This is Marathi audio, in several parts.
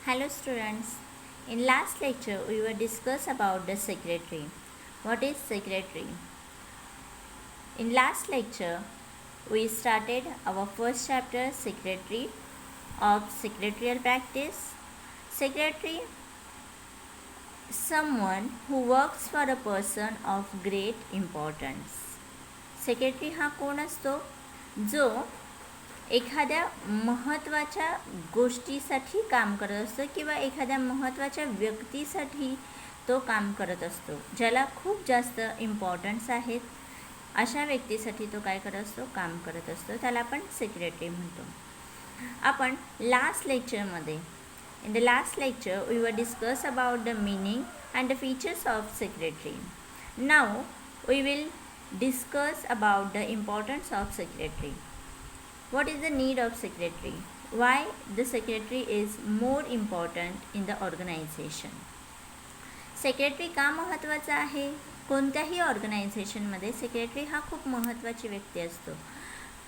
Hello students. In last lecture we were discuss about the secretary. What is secretary? In last lecture we started our first chapter secretary of secretarial practice. Secretary someone who works for a person of great importance. Secretary हा कोण असतो जो एखाद्या महत्त्वाच्या गोष्टीसाठी काम करत असतो किंवा एखाद्या महत्त्वाच्या व्यक्तीसाठी तो काम करत असतो, ज्याला खूप जास्त इम्पॉर्टन्स आहेत अशा व्यक्तीसाठी तो काय करत असतो, काम करत असतो, त्याला आपण सेक्रेटरी म्हणतो. आपण लास्ट लेक्चरमध्ये in the last lecture we were discuss about the meaning and the features of secretary. Now we will discuss about the importance of secretary. What is the need of secretary? Why the secretary is more important in the organization? Secretary का महत्त्वाचा आहे? कोणत्याही ऑर्गनायझेशनमध्ये सेक्रेटरी हा खूप महत्त्वाची व्यक्ती असतो.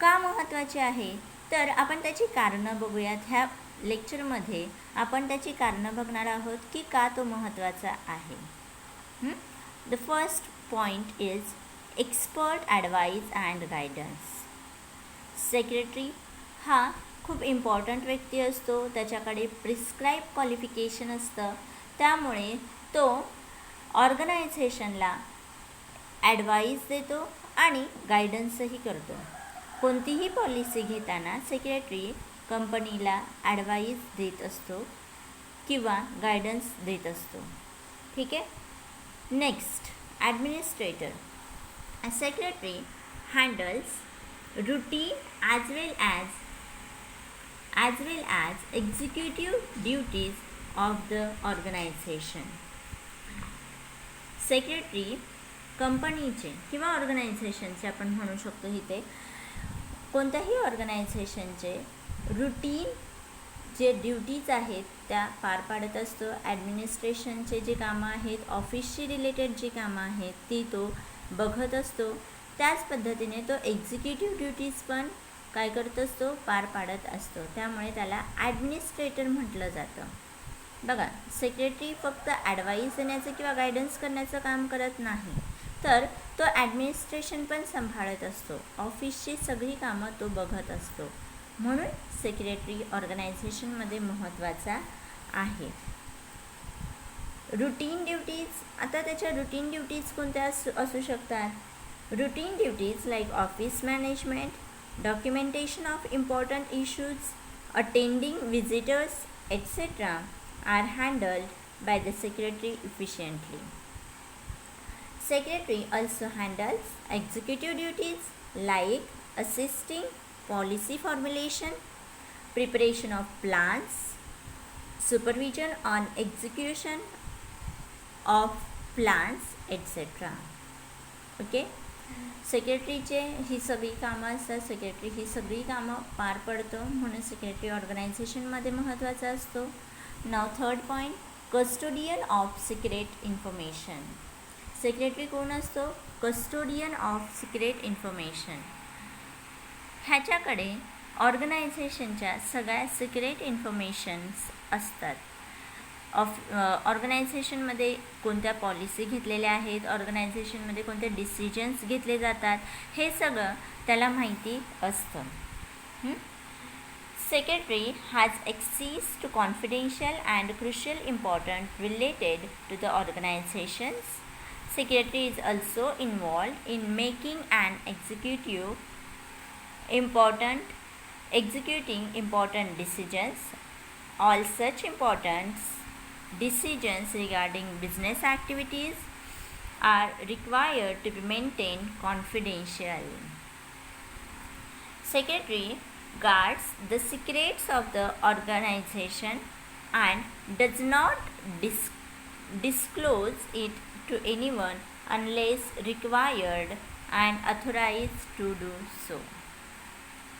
का महत्त्वाची आहे तर आपण त्याची कारणं बघूयात. ह्या लेक्चरमध्ये आपण त्याची कारणं बघणार आहोत की का तो महत्त्वाचा आहे. The first point is expert advise and guidance. Secretary हा खूप इम्पॉर्टंट व्यक्ती असतो, त्याच्याकडे प्रिस्क्राईब क्वालिफिकेशन असतं, त्यामुळे तो ऑर्गनायझेशनला ॲडवाईज देतो आणि गायडन्सही करतो. कोणतीही पॉलिसी घेताना सेक्रेटरी कंपनीला ॲडवाईज देत असतो किंवा गायडन्स देत असतो. ठीक आहे. Next, administrator. A secretary handles routine as well as executive duties of the organization. Secretary कंपनीचे किंवा ऑर्गनायझेशनचे आपण म्हणू शकतो इथे कोणत्याही ऑर्गनायझेशनचे रुटीन जे ड्युटीज आहेत त्या पार पाडत असतो. ॲडमिनिस्ट्रेशनचे जे कामं आहेत, ऑफिसशी रिलेटेड जी कामं आहेत ती तो बघत असतो. त्याच पद्धतीने तो एक्झिक्युटिव्ह ड्युटीज पण काय करत असतो, पार पाडत असतो. त्यामुळे त्याला ॲडमिनिस्ट्रेटर म्हटलं जातं. बघा, सेक्रेटरी फक्त ॲडवाईज देण्याचं किंवा गायडन्स करण्याचं काम करत नाही, तर तो ॲडमिनिस्ट्रेशन पण सांभाळत असतो. ऑफिसची सगळी कामं तो बघत असतो. म्हणून सेक्रेटरी ऑर्गनायझेशनमध्ये महत्त्वाचा आहे. Routine duties. आता त्याच्या रुटीन ड्युटीज कोणत्या असू शकतात? Routine duties like office management, documentation of important issues, attending visitors etc. are handled by the secretary efficiently. Secretary also handles executive duties like assisting policy formulation, preparation of plans, supervision on execution of plans etc. Okay. सेक्रेटरीचे ही सगळी कामं असतात. सेक्रेटरी ही सगळी कामं पार पडतो, म्हणून सेक्रेटरी ऑर्गनायझेशनमध्ये महत्त्वाचा असतो. नाव third point, custodian of secret information. Secretary कोण असतो? Custodian of secret information. ह्याच्याकडे ऑर्गनायझेशनच्या सगळ्या सिक्रेट इन्फॉर्मेशन्स असतात. ऑर्गनायझेशनमध्ये कोणत्या पॉलिसी घेतलेल्या आहेत, ऑर्गनायझेशनमध्ये कोणते डिसिजन्स घेतले जातात, हे सगळं त्याला माहिती असतं. Secretary has access to confidential and crucial important related to the organisations. Secretary is also involved in making and executing important decisions. All such important decisions regarding business activities are required to be maintained confidential. Secretary guards the secrets of the organization and does not disclose it to anyone unless required and authorized to do so.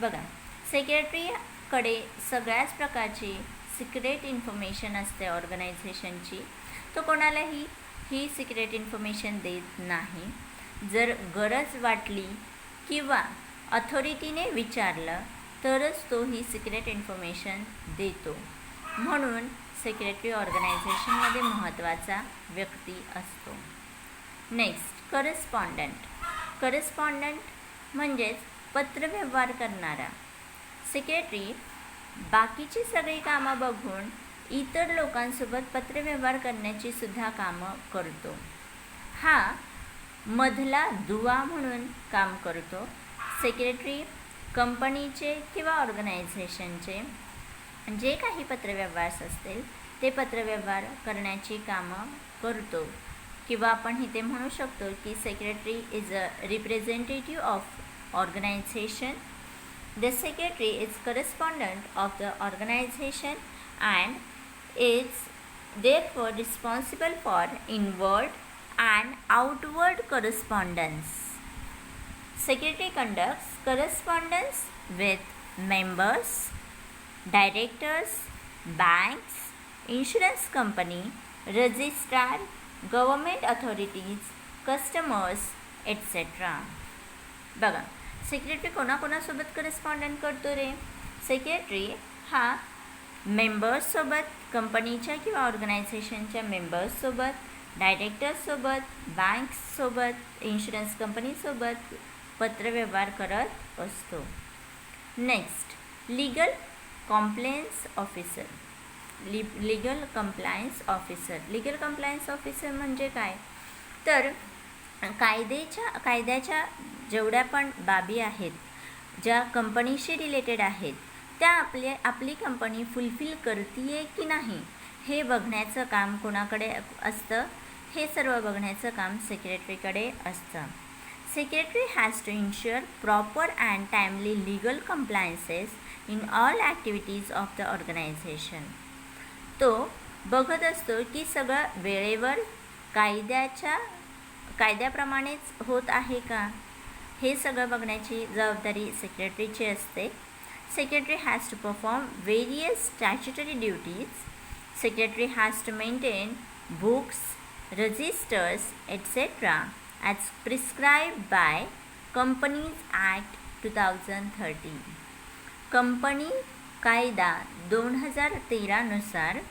बघा, सेक्रेटरीकडे सगळ्याच प्रकारची सिक्रेट इन्फॉर्मेशन असते ऑर्गनायझेशनची. तो कोणालाही ही सिक्रेट इन्फॉर्मेशन देत नाही. जर गरज वाटली किंवा अथॉरिटीने विचारलं तरच तो ही सिक्रेट इन्फॉर्मेशन देतो. म्हणून सेक्रेटरी ऑर्गनायझेशनमध्ये महत्त्वाचा व्यक्ती असतो. नेक्स्ट, करस्पॉन्डंट म्हणजेच पत्रव्यवहार करणारा. सेक्रेटरी बाकीची सगळी कामं बघून इतर लोकांसोबत पत्रव्यवहार करण्याची सुद्धा कामं करतो. हा मधला दुवा म्हणून काम करतो. सेक्रेटरी कंपनीचे किंवा ऑर्गनायझेशनचे जे काही पत्रव्यवहार असतील ते पत्रव्यवहार करण्याची कामं करतो. किंवा आपण इथे म्हणू शकतो की secretary is a representative of organisation. The secretary is correspondent of the organisation and is therefore responsible for inward and outward correspondence. Secretary conducts correspondence with members, directors, banks, insurance company, registrar, government authorities, customers, etc. बघा, सेक्रेटरी कोणाकोणासोबत करस्पॉन्डंट करतो रे? सेक्रेटरी हा मेंबर्ससोबत, कंपनीच्या किंवा ऑर्गनायझेशनच्या मेंबर्ससोबत, डायरेक्टर्ससोबत, बँक्ससोबत, इन्शुरन्स कंपनीसोबत पत्रव्यवहार करत असतो. Next, legal compliance officer. Legal compliance officer म्हणजे काय? तर कायद्याच्या जेवढ्या पण बाबी आहेत, ज्या कंपनीशी रिलेटेड आहेत, त्या आपली कंपनी फुलफिल करते की नाही हे बघण्याचं काम कोणाकडे असतं? हे सर्व बघण्याचं काम सेक्रेटरीकडे असतं. Secretary has to ensure proper and timely legal compliances in all activities of the organisation. तो बघत असतो की सगळं वेळेवर कायद्याप्रमाणेच होत आहे का, हे सगळं बघण्याची जबाबदारी सेक्रेटरीची असते. Secretary has to perform various statutory duties. Secretary has to maintain books, registers, etc. as prescribed by Companies Act 2013. Company कायदा 2013 नुसार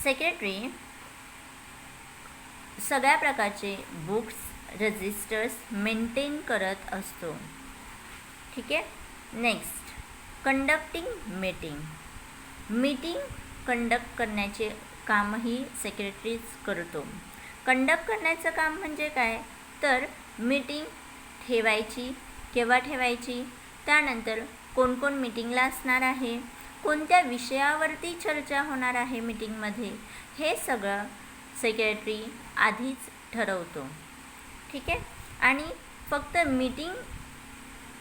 सेक्रेटरी सगळ्या प्रकारचे बुक्स, रजिस्टर्स मेंटेन करत असतो. ठीक आहे. नेक्स्ट, कंडक्टिंग मीटिंग कंडक्ट करण्याचे कामही सेक्रेटरीच करतो. कंडक्ट करण्याचं काम म्हणजे काय? तर मीटिंग ठेवायची, केव्हा ठेवायची, त्यानंतर कोण कोण मीटिंगला असणार आहे, कोणत्या विषयावरती चर्चा होणार आहे मीटिंगमध्ये, हे सगळं सेक्रेटरी आधीच ठरवतो. ठीक आहे. आणि फक्त मीटिंग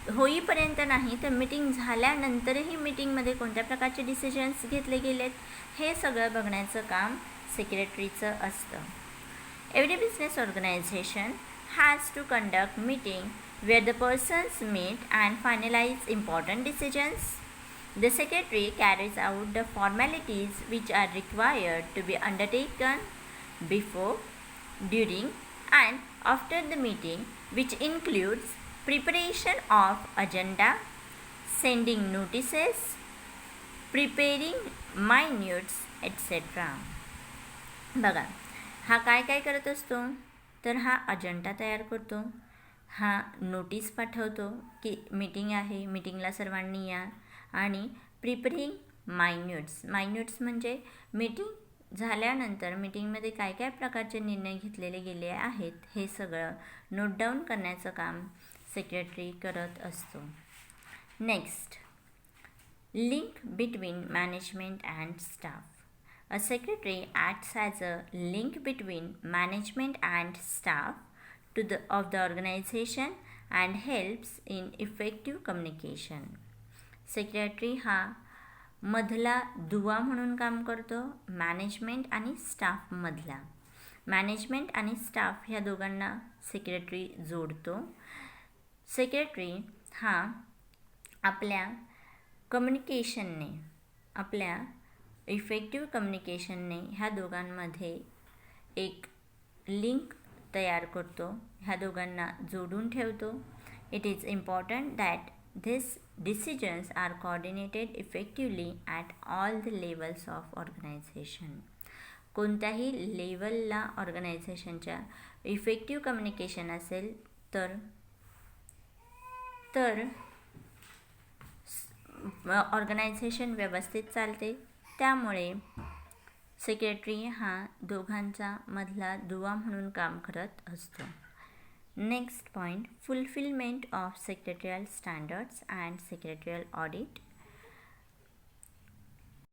होईपर्यंत नाही, तर मीटिंग झाल्यानंतरही मीटिंगमध्ये कोणत्या प्रकारचे डिसिजन्स घेतले गेलेत हे सगळं बघण्याचं काम सेक्रेटरीचं असतं. Every business organisation has to conduct meeting where the persons meet and finalise important decisions. The secretary carries out the formalities which are required to be undertaken before, during and after the meeting, which includes preparation of agenda, sending notices, preparing minutes, etc. बघा, हा काय करत असतो? तर हा अजेंडा तयार करतो, हा नोटीस पाठवतो की मीटिंग आहे, मीटिंगला सर्वांनी या, आणि प्रिपेरिंग मायन्यूट्स म्हणजे मीटिंग झाल्यानंतर मीटिंगमध्ये काय प्रकारचे निर्णय घेतलेले गेले आहेत हे सगळं नोट डाऊन करण्याचं काम सेक्रेटरी करत असतो. Next, link between management and staff. A secretary acts as a link between management and staff of the organisation and helps in effective communication. Secretary हा मधला दुवा म्हणून काम करतो, मॅनेजमेंट आणि स्टाफमधला. मॅनेजमेंट आणि स्टाफ ह्या दोघांना सेक्रेटरी जोडतो. सेक्रेटरी हा आपल्या कम्युनिकेशनने, आपल्या इफेक्टिव्ह कम्युनिकेशनने ह्या दोघांमध्ये एक लिंक तयार करतो, ह्या दोघांना जोडून ठेवतो. It is important that These decisions are coordinated effectively at all the levels of organization. कोणत्याही लेवलला ऑर्गनायझेशनच्या इफेक्टिव्ह कम्युनिकेशन असेल तर ऑर्गनायझेशन व्यवस्थित चालते. त्यामुळे सेक्रेटरी हा दोघांचा मधला दुवा म्हणून काम करत असतो. Next point, fulfilment of secretarial standards and secretarial audit